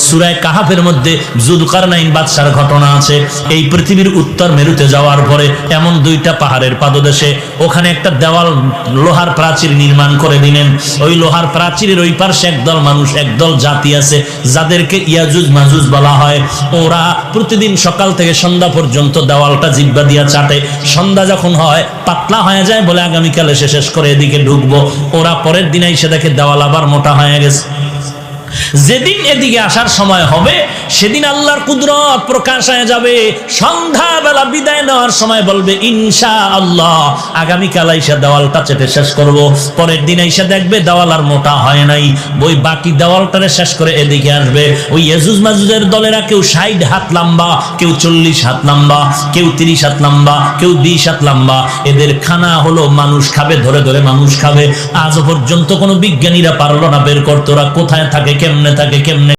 সূরা কাহাফের মধ্যে যুলকারনাইন বাদশার ঘটনা আছে। এই পৃথিবীর উত্তর মেরুতে যাওয়ার পরে এমন দুইটা পাহাড়ের পাদদেশে ওখানে একটা দেওয়াল লোহার প্রাচীর নির্মাণ করে দিলেন। ওই লোহার প্রাচীরের ওই পাশে একদল মানুষ, একদল জাতি আছে যাদেরকে ইয়াজুজ মাজুজ বলা হয়। ওরা প্রতিদিন সকাল থেকে সন্ধ্যা পর্যন্ত দেওয়ালটা জিহ্বা দিয়া চাটে। সন্ধ্যা যখন হয় পাতলা হয়ে যায়, বলে আগামীকাল এসে শেষ করে এদিকে ঢুকবো। ওরা পরের দিন এসে দেখে দেওয়াল আবার মোটা হয়ে গেছে। যেদিন এদিকে আসার সময় হবে সেদিন আল্লাহর কুদরত প্রকাশ হয়ে যাবে। সন্ধ্যাবেলা বিদায় নেওয়ার সময় বলবে ইনশাআল্লাহ আগামীকাল আইসা দেওয়ালটা চেটে শেষ করব। পরের দিন আইসা দেখবে দেওয়াল আর মোটা হয় নাই, ওই বাকি দেওয়ালটারে শেষ করে এদিকে আসবে। ওই ইয়াজুজ মাজুজের দলেরা কেউ 60 হাত লম্বা, কেউ 40 হাত লম্বা, কেউ 30 হাত লম্বা, কেউ 20 হাত লম্বা। এদের খানা হলো মানুষ খাবে, ধরে ধরে মানুষ খাবে। আজ পর্যন্ত কোনো বিজ্ঞানীরা পারলো না বের করতে ওরা কোথায় থাকে, কেমনে থাকে, কেমনে